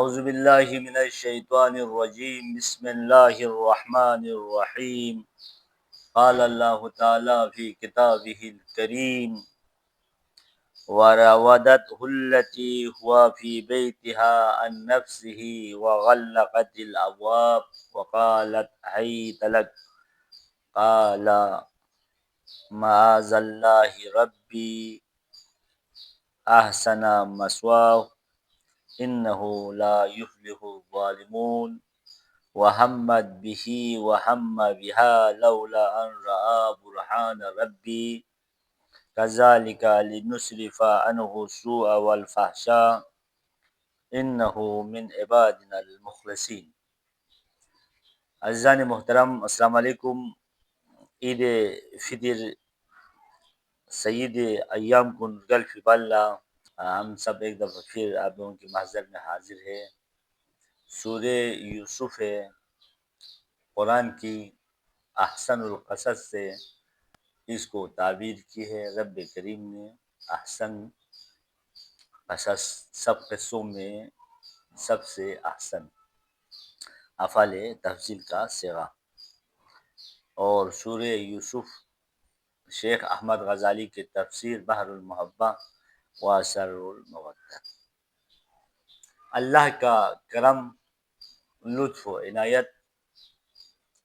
اعوذ باللہ من الشیطان الرجیم بسم اللہ الرحمن الرحیم قال اللہ تعالی فی کتابہ الکریم وراودته التي هو في بيتها عن نفسه وغلقت الابواب وقالت هيت لك قال معاذ الله ربي احسن مثواه انه لا يفلح الظالمون وهمت به وهم بها لولا ان راى برهان ربي كذلك لنصرف عنه السوء والفحشاء انه من عبادنا المخلصین۔ عزیزان محترم، السلام علیکم۔ عید فطر سید ایام کن گلف باللہ۔ ہم سب ایک دفعہ پھر آپ لوگوں کی محضر میں حاضر ہے۔ سورہ یوسف ہے، قرآن کی احسن القصص سے اس کو تعبیر کی ہے رب کریم نے۔ احسن قصص، سب قصوں میں سب سے احسن، افعال تفضیل کا صیغہ۔ اور سورہ یوسف شیخ احمد غزالی کے تفسیر بحر المحبہ و اسرار المودہ۔ اللہ کا کرم، لطف و عنایت،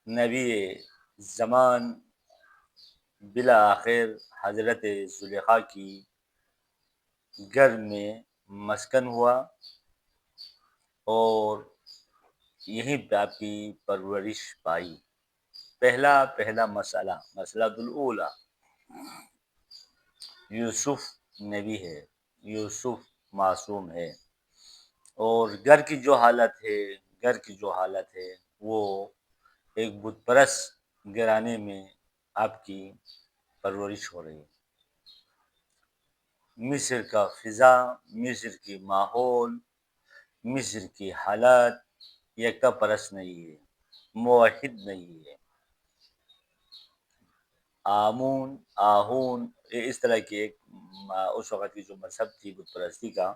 نبی زمان بالآخر حضرت زلیخا کی گھر میں مسکن ہوا اور یہیں پہ آپ کی پرورش پائی۔ پہلا مسئلہ الاولیٰ، یوسف نبی ہے، یوسف معصوم ہے، اور گھر کی جو حالت ہے وہ ایک بت پرست گھرانے میں آپ کی پرورش ہو رہی ہے۔ مصر کا فضا، مصر کی ماحول، مصر کی حالت یکتا پرست نہیں ہے، موحد نہیں ہے۔ آہون اس طرح کی ایک اس وقت کی جو مذہب تھی بت پرستی کا،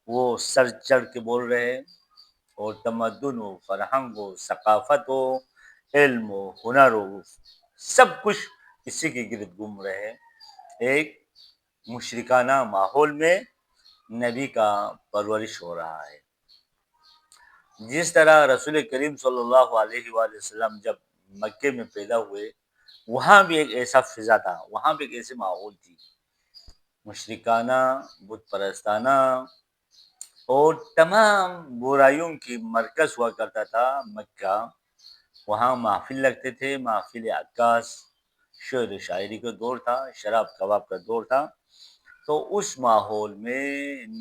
وہ سر چڑھ کے بول رہے، اور تمدن و فرہنگ و ثقافت و علم و ہنر و سب کچھ اسی کے گرد گھوم رہے۔ ایک مشرکانہ ماحول میں نبی کا پرورش ہو رہا ہے۔ جس طرح رسول کریم صلی اللہ علیہ وآلہ وسلم جب مکے میں پیدا ہوئے، وہاں بھی ایک ایسا فضا تھا، وہاں بھی ایک ایسے ماحول تھی، مشرکانہ، بت پرستانہ، اور تمام برائیوں کی مرکز ہوا کرتا تھا مکہ۔ وہاں محفل لگتے تھے، محفل عکاس، شعر و شاعری کا دور تھا، شراب کباب کا دور تھا۔ تو اس ماحول میں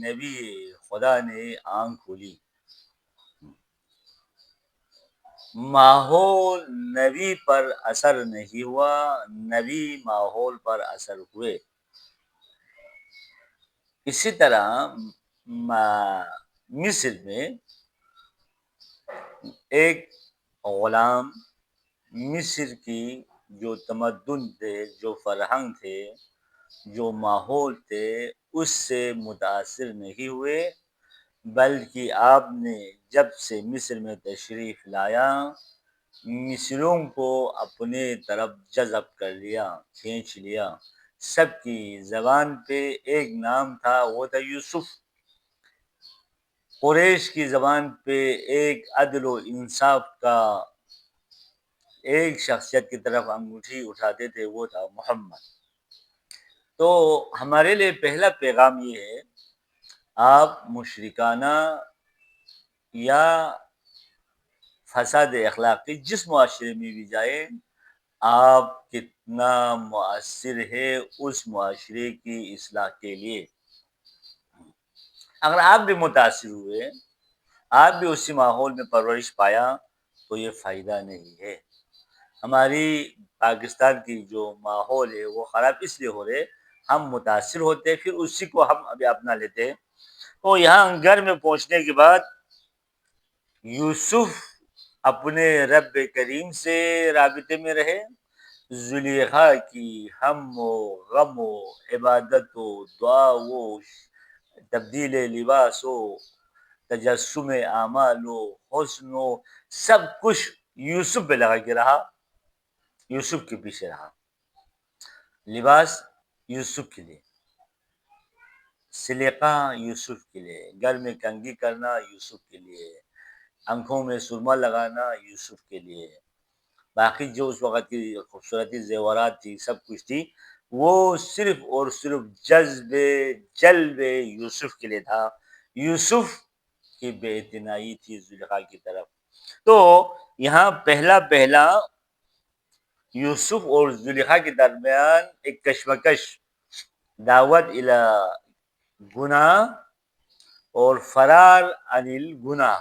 نبی خدا نے آنکھ کھولی، ماحول نبی پر اثر نہیں ہوا، نبی ماحول پر اثر ہوئے۔ اسی طرح مصر میں ایک غلام، مصر کی جو تمدن تھے، جو فرہنگ تھے، جو ماحول تھے، اس سے متاثر نہیں ہوئے، بلکہ آپ نے جب سے مصر میں تشریف لایا، مصریوں کو اپنے طرف جذب کر لیا، کھینچ لیا۔ سب کی زبان پہ ایک نام تھا، وہ تھا یوسف۔ قریش کی زبان پہ ایک عدل و انصاف کا ایک شخصیت کی طرف انگوٹھی اٹھاتے تھے، وہ تھا محمد۔ تو ہمارے لیے پہلا پیغام یہ ہے، آپ مشرکانہ یا فساد اخلاقی جس معاشرے میں بھی جائیں، آپ کتنا مؤثر ہے اس معاشرے کی اصلاح کے لیے۔ اگر آپ بھی متاثر ہوئے، آپ بھی اسی ماحول میں پرورش پایا، تو یہ فائدہ نہیں ہے۔ ہماری پاکستان کی جو ماحول ہے وہ خراب اس لیے ہو رہے، ہم متاثر ہوتے، پھر اسی کو ہم ابھی اپنا لیتے۔ تو یہاں گھر میں پہنچنے کے بعد یوسف اپنے رب کریم سے رابطے میں رہے، زلیخا کی ہم و غم و عبادت و دعا و تبدیل لباس و تجسم اعمال و حسن و سب کچھ یوسف پہ لگا کے رہا، یوسف کے پیچھے رہا. لباس یوسف کے لیے، سلیقہ یوسف کے لیے، گھر میں کنگھی کرنا یوسف کے لیے، آنکھوں میں سرما لگانا یوسف کے لیے، باقی جو اس وقت کی خوبصورتی زیورات تھی، سب کچھ تھی، وہ صرف اور صرف جلب یوسف کے لیے تھا. یوسف کی بے اعتنائی تھی زلیخا کی طرف. تو یہاں پہلا یوسف اور زلیخا کے درمیان ایک کشمکش، دعوت الی گناہ اور فرار عن الگناہ.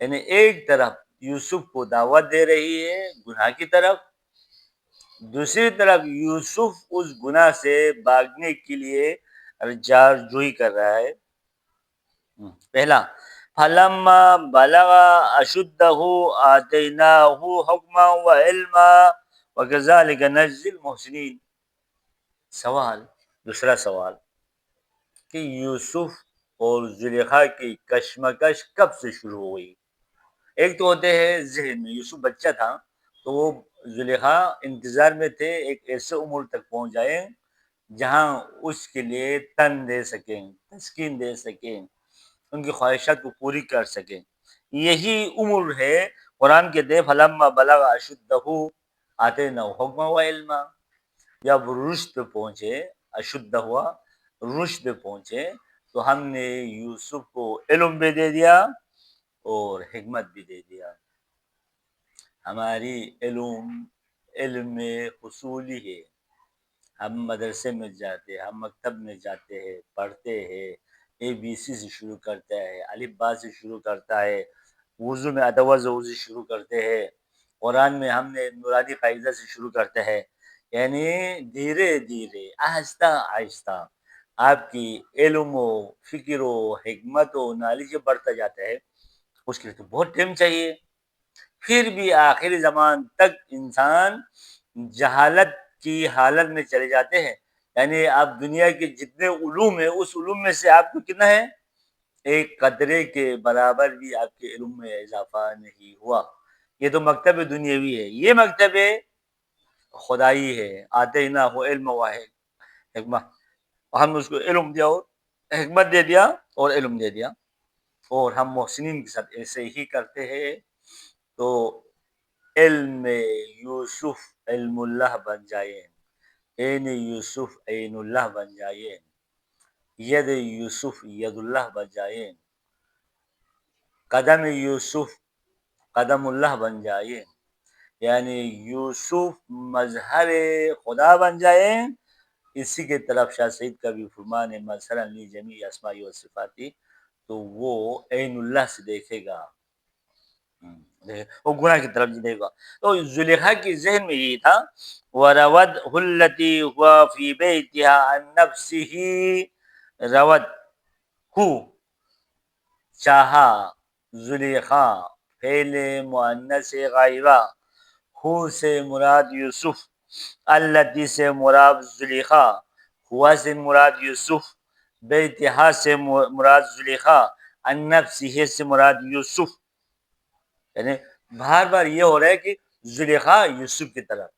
یعنی ایک طرف یوسف کو دعوت دے رہی ہے گناہ کی طرف، دوسری طرف یوسف اس گناہ سے بھاگنے کے لیے جوئی کر رہا ہے. پہلا فلما بلغ اشدہ آتیناہ حکما وعلما وکذالک نجزی المحسنین. دوسرا سوال کہ یوسف اور زلیخا کی کشمکش کب سے شروع ہو گئی؟ ایک تو ہوتے ہیں ذہن میں، یوسف بچہ تھا تو وہ زلیخا انتظار میں تھے ایک ایسے عمر تک پہنچ جائیں جہاں اس کے لیے تن دے سکیں، تسکین دے سکیں، ان کی خواہشات کو پوری کر سکیں. یہی عمر ہے. قرآن کہتے ہیں فلما بلغ اشدہ آتیناہ حکما وعلما. جب رشد پہ پہنچے، اشدہ ہوا، رشد پہ پہنچے تو ہم نے یوسف کو علم بھی دے دیا اور حکمت بھی دے دیا. ہماری علم میں حصولی ہے. ہم مدرسے میں جاتے ہیں، ہم مکتب میں جاتے ہیں، پڑھتے ہیں، اے بی سی سے شروع کرتا ہے، الف با سے شروع کرتا ہے، وضو میں اتوضا سے شروع کرتے ہیں، قرآن میں ہم نے نورانی قاعدہ سے شروع کرتے ہیں. یعنی دھیرے دھیرے، آہستہ آہستہ آپ کی علم و فکر و حکمت و نالج بڑھتا جاتا ہے. اس کے لیے تو بہت ٹائم چاہیے. پھر بھی آخری زمان تک انسان جہالت کی حالت میں چلے جاتے ہیں. یعنی آپ دنیا کے جتنے علوم ہیں اس علوم میں سے آپ کو کتنا ہے؟ ایک قطرے کے برابر بھی آپ کے علم میں اضافہ نہیں ہوا. یہ تو مکتب دنیاوی ہے. یہ مکتب خدائی ہے. آتیناہ علم و حکمہ، ہم نے اس کو علم دیا اور حکمت دے دیا اور علم دے دیا. اور ہم محسنین کے ساتھ ایسے ہی کرتے ہیں. تو علم یوسف علم اللہ بن جائے، عین یوسف عین اللہ بن جائے، ید یوسف ید اللہ بن جائے، قدم یوسف قدم اللہ بن جائے. یعنی یوسف مظہر خدا بن جائے. اسی کے طرف شاہ سعید کا بھی فرمان ہے مظہر لی جمیع اسمائی و صفاتی. تو وہ عین اللہ سے دیکھے گا، وہ گناہ کی طرف دیکھے گا. تو زلیخا کی ذہن میں یہی تھا وَرَوَدْهُ الَّتِي هُوَ فِي بَيْتِهَا عَن نَفْسِهِ. رَوَدْهُ چاہا، زلیخا فعل مؤنث غائبہ، ہو سے مراد یوسف، التی سے مراد زلیخا، ہوا سے مراد یوسف، بیتہا سے مراد زلیخا، النفسہ سے مراد یوسف. یعنی بار بار یہ ہو رہا ہے کہ زلیخا یوسف کی طرف،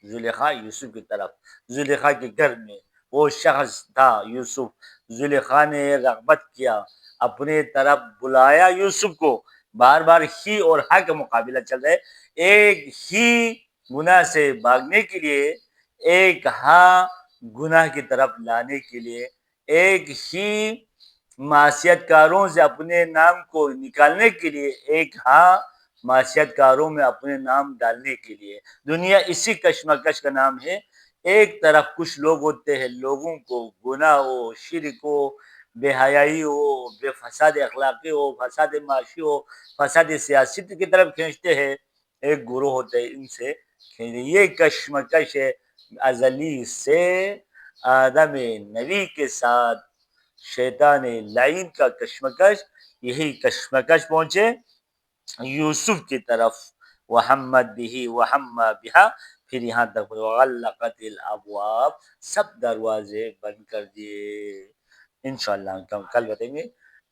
زلیخا یوسف کی طرف. زلیخا کے گھر میں وہ شخص تھا یوسف. زلیخا نے رغبت کیا، اپنے طرف بلایا یوسف کو. بار بار ہی اور ہا کا مقابلہ چل رہا ہے. ایک ہی گناہ سے بھاگنے کے لیے، ایک ہاں گناہ کی طرف لانے کے لیے، ایک ہی معصیت کاروں سے اپنے نام کو نکالنے کے لیے، ایک ہاں معصیت کاروں میں اپنے نام ڈالنے کے لیے. دنیا اسی کشمکش کا نام ہے. ایک طرف کچھ لوگ ہوتے ہیں لوگوں کو گناہ ہو، شرک ہو، بے حیائی ہو، بے فساد اخلاقی ہو، فساد معاشی ہو، فساد سیاست کی طرف کھینچتے ہیں. ایک گروہ ہوتے ہیں ان سے کھینچتے. یہ کشمکش ہے ازلی سے آدم نبی کے ساتھ شیطان لعین کا کشمکش. یہی کشمکش پہنچے یوسف کی طرف. وحمد بھی وحما بہا، پھر یہاں تک وغلقت الابواب، سب دروازے بند کر دیے. انشاءاللہ ہم کل بتائیں گے.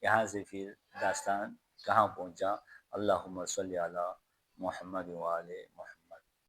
یہاں سے پھر داستان کہاں پہنچا۔ اللہم صلی علی محمد وآل محمد۔